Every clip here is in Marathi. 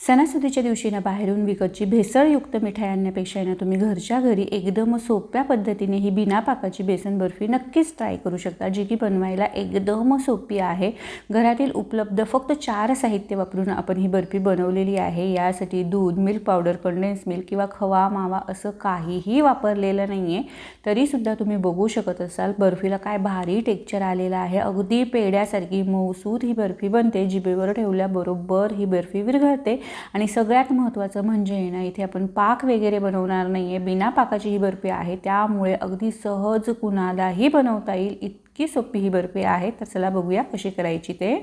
सणासुदीच्या दिवशी ना बाहेरून विकतची भेसळयुक्त मिठाई आणण्यापेक्षा ना तुम्ही घरच्या घरी एकदम सोप्या पद्धतीने ही बिना पाकाची बेसन बर्फी नक्कीच ट्राय करू शकता, जी की बनवायला एकदम सोपी आहे। घरातील उपलब्ध फक्त 4 साहित्य वापरून आपण ही बर्फी बनवलेली आहे। यासाठी दूध, मिल्क पावडर, कंडेन्स मिल्क किंवा खवा मावा असं काहीही वापरलेलं नाही आहे। तरीसुद्धा तुम्ही बघू शकत असाल बर्फीला काय भारी टेक्स्चर आलेलं आहे। अगदी पेड्यासारखी मऊसूद ही बर्फी बनते। जिभेवर ठेवल्याबरोबर ही बर्फी विरघळते। आणि सगळ्यात महत्त्वाचं म्हणजे ना इथे आपण पाक वगैरे बनवणार नाही आहे, बिना पाकाची ही बर्फी आहे। त्यामुळे अगदी सहज कुणालाही बनवता येईल, इतकी सोपी ही बर्फी आहे। तर चला बघूया कशी करायची ते।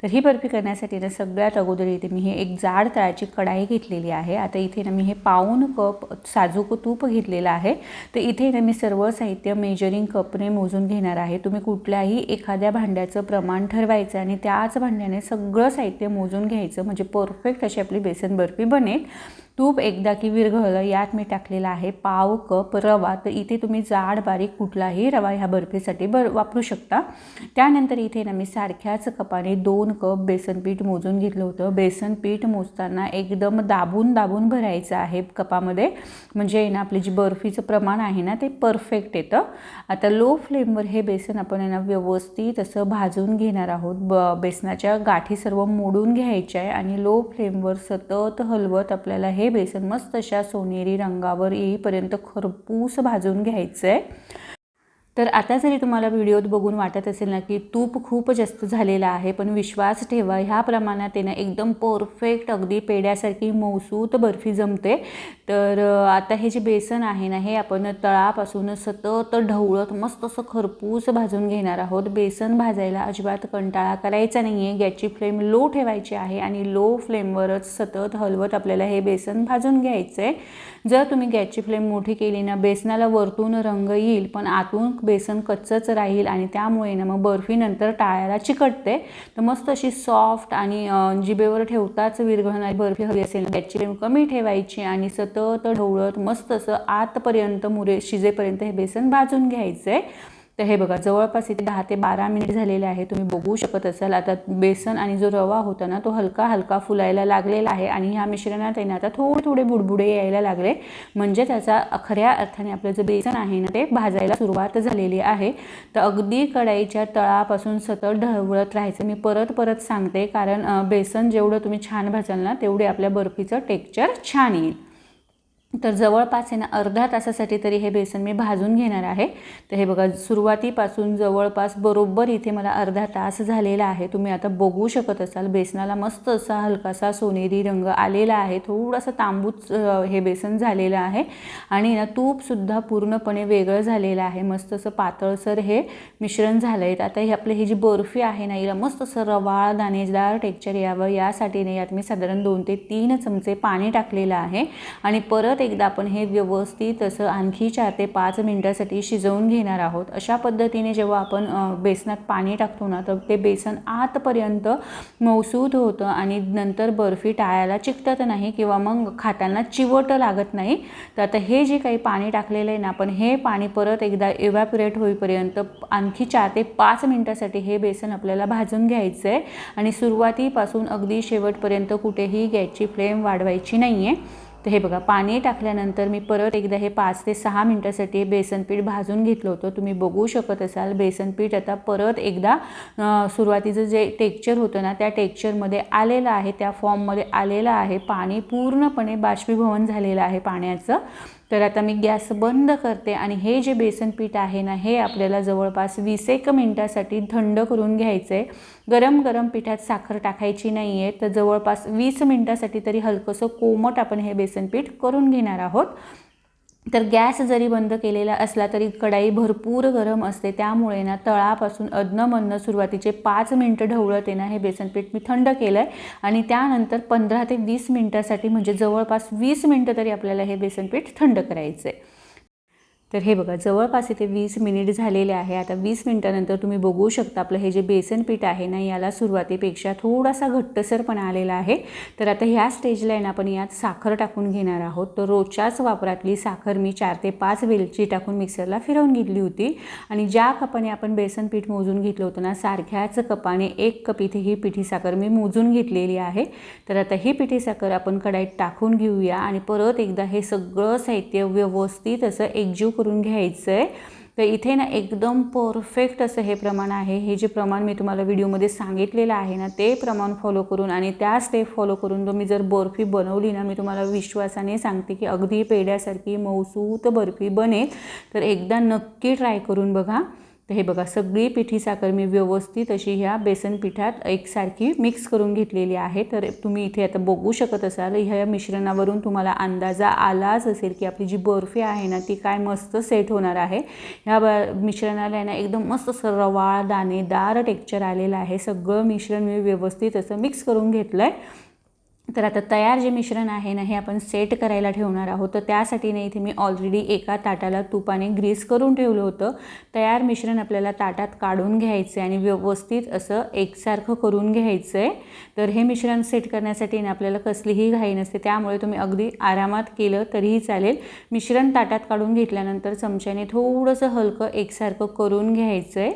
तर ही बर्फी करण्यासाठी ना सगळ्यात अगोदर इथे मी हे एक जाड तळाची कढाई घेतलेली आहे। आता इथे ना मी हे पाऊण कप साजूक तूप घेतलेलं आहे। तर इथे ना मी सर्व साहित्य मेजरिंग कपने मोजून घेणार आहे। तुम्ही कुठल्याही एखाद्या भांड्याचं प्रमाण ठरवायचं आणि त्याच भांड्याने सगळं साहित्य मोजून घ्यायचं, म्हणजे परफेक्ट अशी आपली बेसन बर्फी बनेल। तूप एकदा की विरघळलं यात मी टाकलेला आहे पाव कप रवा। तर इथे तुम्ही जाड बारीक कुठलाही रवा ह्या बर्फीसाठी वापरू शकता। त्यानंतर इथे ना मी सारख्याच कपाने 2 कप बेसन पीठ मोजून घेतलं होतं। बेसन पीठ मोजताना एकदम दाबून दाबून भरायचं आहे कपामध्ये, म्हणजे ना आपली जी बर्फीचं प्रमाण आहे ना ते परफेक्ट येतं। आता लो फ्लेमवर हे बेसन आपण ना व्यवस्थित असं भाजून घेणार आहोत। बेसनाच्या गाठी सर्व मोडून घ्यायच्या आहे आणि लो फ्लेमवर सतत हलवत आपल्याला हे बेसन मस्त अशा सोनेरी रंगावर येईपर्यंत खरपूस भाजून घ्यायचं आहे। तर आता जरी तुम्हाला व्हिडिओत बघून वाटत असेल ना की तूप खूप जास्त झालेलं आहे, पण विश्वास ठेवा ह्या प्रमाणात आहे ना एकदम परफेक्ट अगदी पेड्यासारखी मऊसूत बर्फी जमते। तर आता हे जे बेसन आहे ना हे आपण तळापासून सतत ढवळत मस्त असं खरपूस भाजून घेणार आहोत। बेसन भाजायला अजिबात कंटाळा करायचा नाही आहे। गॅसची फ्लेम लो ठेवायची आहे आणि लो फ्लेमवरच सतत हलवत आपल्याला हे बेसन भाजून घ्यायचं आहे। जर तुम्ही गॅसची फ्लेम मोठी केली ना बेसनाला वरतून रंग येईल पण आतून बेसन कच्चच राहील आणि त्यामुळे ना मग बर्फी नंतर टाळ्याला चिकटते। तर मस्त अशी सॉफ्ट आणि जिभेवर ठेवताच विरघळणारी बर्फी हवी असेल गॅसची फ्लेम कमी ठेवायची आणि सतत ढवळत मस्त असं आतपर्यंत शिजेपर्यंत हे बेसन भाजून घ्यायचं आहे। तर हे बघा जवळपास इथे 10 ते 12 मिनिट झालेले आहे, तुम्ही बघू शकत असाल। आता बेसन आणि जो रवा होता ना तो हलका हलका फुलायला लागलेला आहे आणि ह्या मिश्रणात आहे ना आता थोडे थोडे बुडबुडे यायला लागले, म्हणजे त्याचा खऱ्या अर्थाने आपलं जे बेसन आहे ना ते भाजायला सुरुवात झालेली आहे। तर अगदी कढईच्या तळापासून सतत ढवळत राहायचं। मी परत परत सांगते, कारण बेसन जेवढं तुम्ही छान भाजाल ना तेवढे आपल्या बर्फीचं टेक्स्चर छान येईल। तर जवळपास आहे ना अर्धा तासासाठी तरी हे बेसन मी भाजून घेणार आहे। तर हे बघा सुरुवातीपासून जवळपास बरोबर इथे मला अर्धा तास झालेला आहे। तुम्ही आता बघू शकत असाल बेसनाला मस्त असा हलकासा सोनेरी रंग आलेला आहे, थोडंसं तांबूच हे बेसन झालेलं आहे आणि ना तूपसुद्धा पूर्णपणे वेगळं झालेलं आहे। मस्त असं पातळसर हे मिश्रण झालं आहे। आता हे आपली ही जी बर्फी आहे ना हिला मस्त असं रवाळ दाणेदार टेक्स्चर यावं यासाठी ने यात मी साधारण 2 ते 3 चमचे पाणी टाकलेलं आहे आणि परत एकदा आपण हे व्यवस्थित असं आणखी 4 ते 5 मिनिटांसाठी शिजवून घेणार आहोत। अशा पद्धतीने जेव्हा आपण बेसनात पाणी टाकतो ना तर ते बेसन आतपर्यंत मऊसूद होतं आणि नंतर बर्फी टाळ्याला चिकटत नाही किंवा मग खाताना चिवट लागत नाही। तर आता हे जे काही पाणी टाकलेलं आहे ना आपण हे पाणी परत एकदा इव्हॅपोरेट होईपर्यंत आणखी 4 ते 5 मिनिटांसाठी हे बेसन आपल्याला भाजून घ्यायचं आहे आणि सुरुवातीपासून अगदी शेवटपर्यंत कुठेही गॅसची फ्लेम वाढवायची नाही आहे। तर हे बघा पाणी टाकल्यानंतर मी परत एकदा हे 5 ते 6 मिनिटांसाठी बेसन पीठ भाजून घेतलं होतं। तुम्ही बघू शकत असाल बेसन पीठ आता परत एकदा सुरुवातीचं जे टेक्स्चर होतं ना त्या टेक्स्चरमध्ये आलेलं आहे, त्या फॉर्ममध्ये आलेलं आहे। पाणी पूर्णपणे बाष्पीभवन झालेलं आहे पाण्याचं। तर आता मी गॅस बंद करते आणि हे जे बेसन पीठ आहे ना हे आपल्याला जवळपास 20 मिनिटांसाठी थंड करून घ्यायचं आहे। गरम गरम पिठात साखर टाकायची नाही आहे। तर जवळपास 20 मिनिटांसाठी तरी हलकंसं कोमट आपण हे बेसन पीठ करून घेणार आहोत। तर गॅस जरी बंद केलेला असला तरी कढई भरपूर गरम असते, त्यामुळे ना तळापासून अधनं-मधनं सुरुवातीचे 5 मिनिटं ढवळते ना हे बेसन पीठ मी थंड केलं आहे आणि त्यानंतर 15 ते 20 मिनिटांसाठी म्हणजे जवळपास 20 मिनिटं तरी आपल्याला हे बेसन पीठ थंड करायचं आहे। तर हे बघा जवळपास इथे 20 मिनिट झालेले आहे. आता 20 मिनिटानंतर तुम्ही बघू शकता आपलं हे जे बेसन पीठ आहे ना याला सुरुवातीपेक्षा थोडासा घट्टसरपणा आलेला आहे. तर आता ह्या स्टेजला आहे ना आपण यात साखर टाकून घेणार आहोत. तर रोजच्याच वापरातली साखर मी 4 ते 5 वेलची टाकून मिक्सरला फिरवून घेतली होती आणि ज्या कपाने आपण बेसन पीठ मोजून घेतलं होतं ना सारख्याच कपाने 1 कप इथे ही पिठी साखर मी मोजून घेतलेली आहे. तर आता ही पिठी साखर आपण कढईत टाकून घेऊया आणि परत एकदा हे सगळं साहित्य व्यवस्थित असं एकजीव करून घ्यायचं आहे. तर इथे ना एकदम परफेक्ट असं हे प्रमाण आहे. हे जे प्रमाण मी तुम्हाला व्हिडिओमध्ये सांगितलेलं आहे ना ते प्रमाण फॉलो करून आणि त्या स्टेप फॉलो करून तुम्ही जर बर्फी बनवली ना मी तुम्हाला विश्वासाने सांगते की अगदी पेढ्यासारखी मऊसूत बर्फी बनेल. तर एकदा नक्की ट्राय करून बघा. तर हे बघा सगळी पिठी साखर मी व्यवस्थित अशी ह्या बेसन पिठात एकसारखी मिक्स करून घेतलेली आहे. तर तुम्ही इथे आता बघू शकत असाल ह्या मिश्रणावरून तुम्हाला अंदाजा आलाच असेल की आपली जी बर्फी आहे ना ती काय मस्त सेट होणार आहे. ह्या मिश्रणाला ना एकदम मस्त असं रवाळ दाणेदार टेक्स्चर आलेलं आहे. सगळं मिश्रण मी व्यवस्थित असं मिक्स करून घेतलं आहे. तर आता तयार जे मिश्रण आहे ना हे आपण सेट करायला ठेवणार आहोत. तर त्यासाठी ना इथे मी ऑलरेडी एका ताटाला तुपाने ग्रीस करून ठेवलं होतं. तयार मिश्रण आपल्याला ताटात काढून घ्यायचं आहे आणि व्यवस्थित असं एकसारखं करून घ्यायचं आहे. तर हे मिश्रण सेट करण्यासाठी ना आपल्याला कसलीही घाई नसते, त्यामुळे तुम्ही अगदी आरामात केलं तरीही चालेल. मिश्रण ताटात काढून घेतल्यानंतर चमच्याने थोडंसं हलकं एकसारखं करून घ्यायचं आहे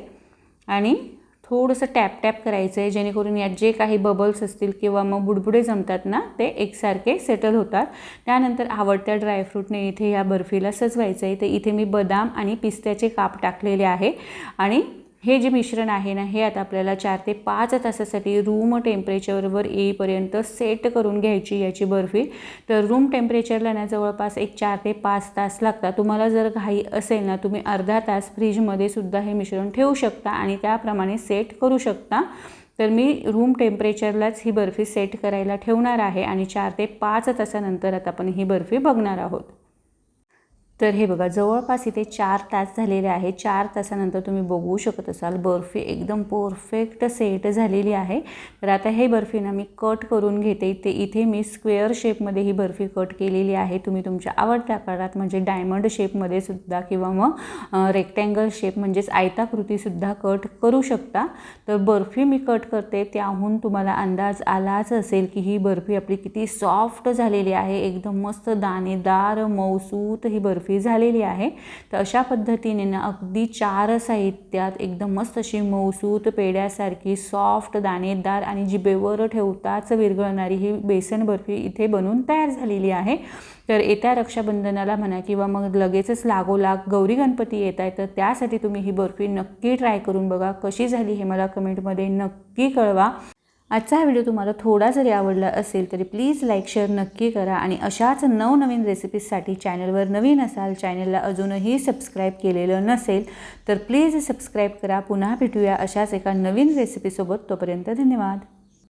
आणि थोडंसं टॅप टॅप करायचं आहे जेणेकरून यात जे काही बबल्स असतील किंवा मग बुडबुडे जमतात ना ते एकसारखे सेटल होतात. त्यानंतर आवडत्या ड्रायफ्रूटने इथे या बर्फीला सजवायचं आहे. तर इथे मी बदाम आणि पिस्त्याचे काप टाकलेले आहे आणि हे जे मिश्रण आहे ना हे आता आपल्याला 4 ते 5 तासासाठी रूम टेम्परेचरवर येईपर्यंत सेट करून घ्यायची याची बर्फी. तर रूम टेम्परेचरला ना जवळपास एक 4 ते 5 तास लागतात. तुम्हाला जर घाई असेल ना तुम्ही अर्धा तास फ्रीजमध्ये सुद्धा हे मिश्रण ठेवू शकता आणि त्याप्रमाणे सेट करू शकता. तर मी रूम टेम्परेचरलाच ही बर्फी सेट करायला ठेवणार आहे आणि 4 ते 5 तासानंतर आता आपण ही बर्फी बघणार आहोत. तर हे बघा जवळपास इथे 4 तास झालेले आहे. 4 तासानंतर तुम्ही बघू शकत असाल बर्फी एकदम परफेक्ट सेट झालेली आहे. तर आता हे बर्फी ना मी कट करून घेते. ते इथे मी स्क्वेअर शेपमध्ये ही बर्फी कट केलेली आहे. तुम्ही तुमच्या आवडत्या आकारात म्हणजे डायमंड शेपमध्ये सुद्धा किंवा मग रेक्टँगल शेप म्हणजेच आयताकृतीसुद्धा कट करू शकता. तर बर्फी मी कट करते त्याहून तुम्हाला अंदाज आलाच असेल की ही बर्फी आपली किती सॉफ्ट झालेली आहे. एकदम मस्त दाणेदार मऊसूत ही बर्फी झालेली आहे. तर अशा पद्धतीने ना अगदी 4 साहित्यात एकदम मस्त अशी मऊसूत पेड्यासारखी सॉफ्ट दाणेदार आणि जिभेवर ठेवताच विरघळणारी ही बेसन बर्फी इथे बनून तयार झालेली आहे. तर येत्या रक्षाबंधनाला म्हणा किंवा मग लगेचच लागोलाग गौरी गणपती येत आहे तर त्यासाठी तुम्ही ही बर्फी नक्की ट्राय करून बघा. कशी झाली हे मला कमेंटमध्ये नक्की कळवा. आजचा हा व्हिडिओ तुम्हाला थोडा जरी आवडला असेल तरी प्लीज लाईक शेअर नक्की करा आणि अशाच नवनवीन रेसिपीजसाठी चॅनलवर नवीन असाल चॅनलला अजूनही सबस्क्राईब केलेलं नसेल तर प्लीज सबस्क्राईब करा. पुन्हा भेटूया अशाच एका नवीन रेसिपीसोबत. तोपर्यंत धन्यवाद.